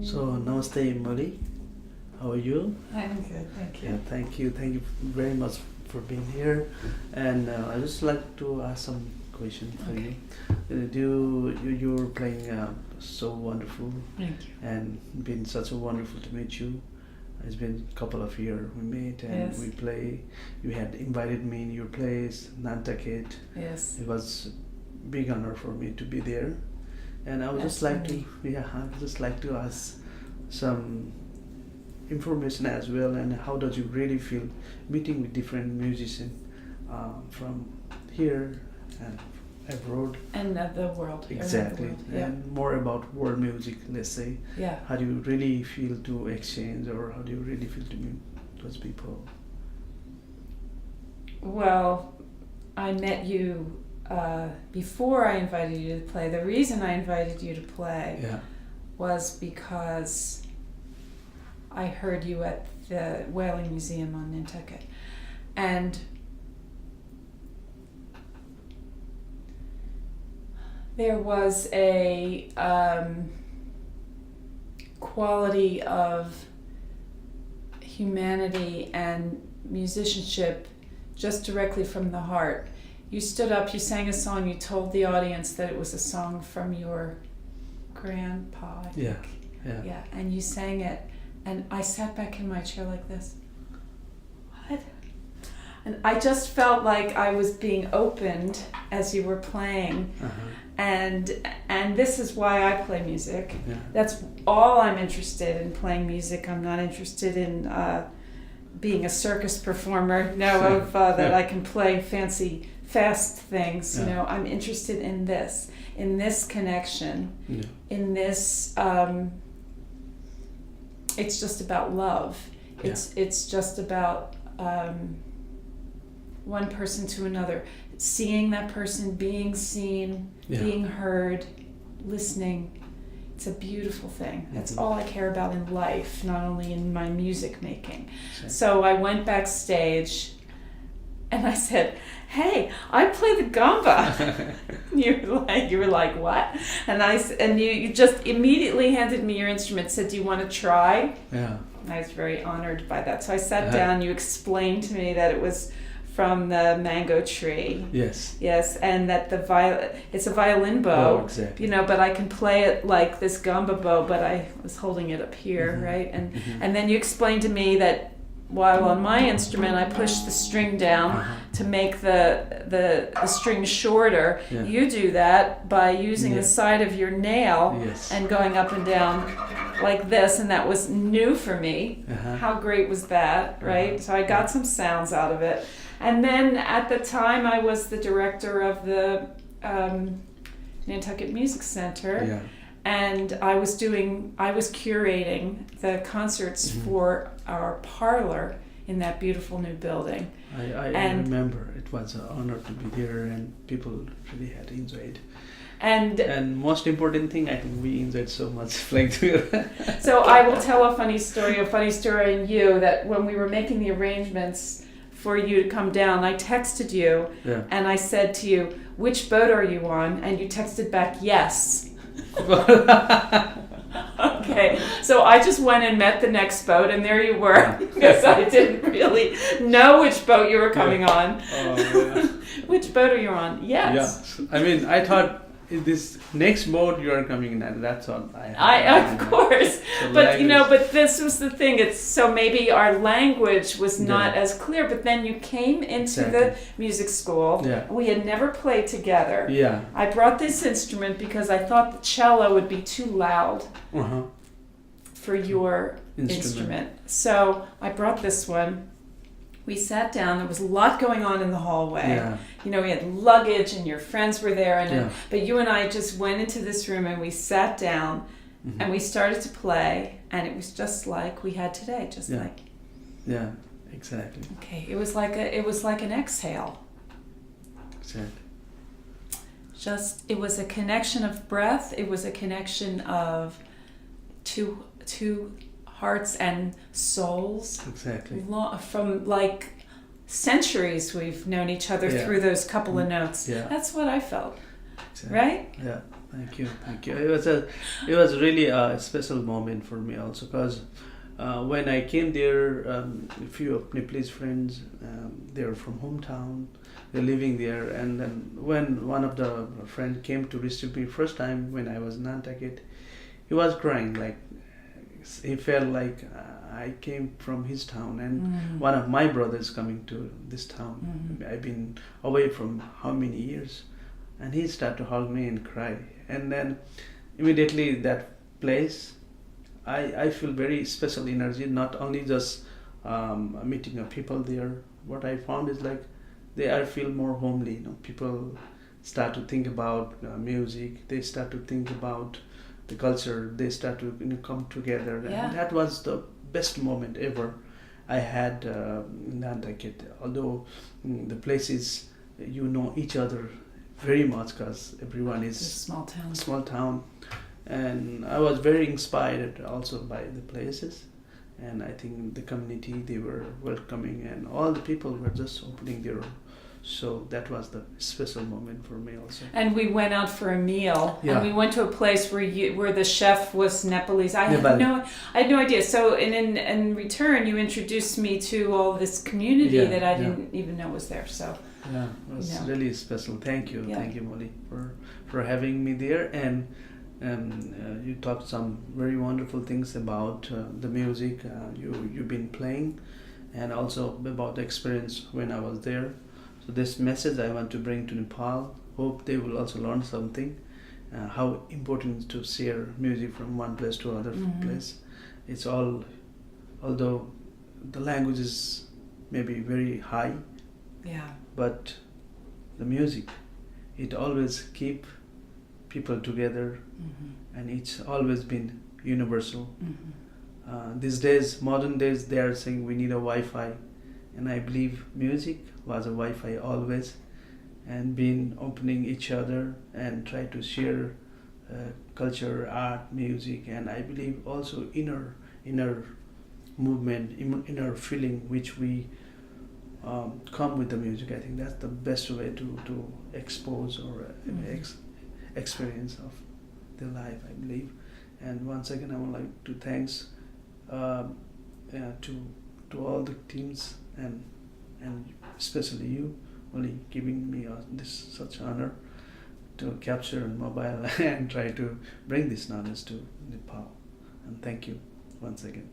So, namaste, Molly. How are you? I'm good, thank Yeah, you. thank you. Thank you very much for being here. And I just like to ask some question for Okay. you. You're playing so wonderful, Thank you. and been such a wonderful to meet you. It's been a couple of years we met and Yes. we play. You had invited me in your place, Nantucket. Yes. It was big honor for me to be there, and I would Yes, just like for to, me. yeah, I would just like to ask some information as well. And how does you really feel meeting with different musicians from here and abroad? And the world. around the Exactly, world. Yeah. and more about world music. Let's say, Yeah. how do you really feel to exchange, or how do you really feel to meet those people? Well, I met you before I invited you to play. The reason I invited you to play Yeah, was because I heard you at the Whaling Museum on Nantucket. And there was a quality of humanity and musicianship just directly from the heart. You stood up, you sang a song, you told the audience that it was a song from your grandpa, I think. yeah, yeah. Yeah, and you sang it, and I sat back in my chair like this. What? And I just felt like I was being opened as you were playing, and this is why I play music. Yeah. That's all I'm interested in, playing music. I'm not interested in being a circus performer. No, of that I can play fancy, fast things. You Yeah. know, I'm interested in this connection, Yeah. in this. It's just about love. It's just about one person to another, seeing that person, being seen, Yeah. being heard, listening. It's a beautiful thing. That's Mhm. all I care about in life, not only in my music making. Sure. So I went backstage and I said, "Hey, I play the gamba." You were like, "What?" And you just immediately handed me your instrument, said, "Do you want to try?" Yeah. I was very honored by that. So I sat Uh-huh. down, you explained to me that it was from the mango tree. Yes. Yes, and that it's a violin bow. Oh, exactly. You know, but I can play it like this gamba bow, but I was holding it up here, Mhm. right? And Mhm. and then you explained to me that while on my instrument I push the string down Uh-huh. to make the string shorter. Yeah. You do that by using Yeah. the side of your nail Yes. and going up and down like this, and that was new for me. Uh-huh. How great was that, right? Uh-huh. So I got some sounds out of it. And then at the time I was the director of the Nantucket Music Center, Yeah. and I was curating the concerts Mhm. for our parlor in that beautiful new building. I And- remember it was an honor to be there, and people really had enjoyed. And And most important thing, I think we enjoyed so much playing together. so I will tell a funny story in you, that when we were making the arrangements for you to come down, I texted you Yeah. and I said to you, "Which boat are you on?" And you texted back, "Yes." Okay, so I just went and met the next boat, and there you were, because I didn't really know which boat you were coming on. Oh, yeah. Which boat are you on? Yes. Yeah. I mean, I thought this next boat you are coming in, and that's all I had. Of course, So but you know, language- but this was the thing. It's so maybe our language was not Yeah. as clear. But then you came into Exactly. the music school. Yeah. We had never played together. Yeah. I brought this instrument because I thought the cello would be too loud Uh-huh. for your instrument. So I brought this one. We sat down. There was a lot going on in the hallway. Yeah. You know, we had luggage, and your friends were there. And Yeah. but you and I just went into this room, and we sat down, Mhm. and we started to play, and it was just like we had today, just Yeah. like. Yeah. Exactly. Okay, it was like an exhale. Exactly. It was a connection of breath. It was a connection of two hearts and souls. Exactly. From like centuries we've known each other Yeah. through those couple of notes. Yeah. That's what I felt. Exactly. Right? Yeah. Thank you. It was really a special moment for me also, because when I came there, a few of Nepalese friends, they're from hometown, they're living there, and then when one of the friend came to receive me first time when I was in Nantucket, he was crying, like he felt like I came from his town and one of my brothers coming to this town. I've been away from how many years, and he started to hug me and cry, and then immediately that place, I feel very special energy, not only just meeting of people there. What I found is like I feel more homely. People start to think about music. They start to think about the culture. They start to come together. Yeah. And that was the best moment ever I had in Nantucket. Although the places each other very much, because everyone It's a is small town. and I was very inspired also by the places, and I think the community, they were welcoming, and all the people were just opening their, so that was the special moment for me also. And we went out for a meal, Yeah. and we went to a place where the chef was Nepalese. I Nepali. had no idea. So in return, you introduced me to all this community Yeah, that I yeah. didn't even know was there. So Yeah, it was Yeah. really special. Thank you, Yeah. thank you, Mollie, for having me there, and you talked some very wonderful things about the music you've been playing, and also about the experience when I was there. So this message I want to bring to Nepal. Hope they will also learn something. How important to share music from one place to another place. It's although the language is maybe very high, yeah, but the music, it always keep people together, and it's always been universal. These days, modern days, they are saying we need a Wi-Fi, and I believe music was a Wi-Fi always, and been opening each other and try to share culture, art, music, and I believe also inner movement, inner feeling which we come with the music. I think that's the best way to expose or experience of their life, I believe. And once again, I would like to thanks to all the teams, and especially you, only giving me this such honor to capture on mobile and try to bring this knowledge to Nepal. And thank you once again.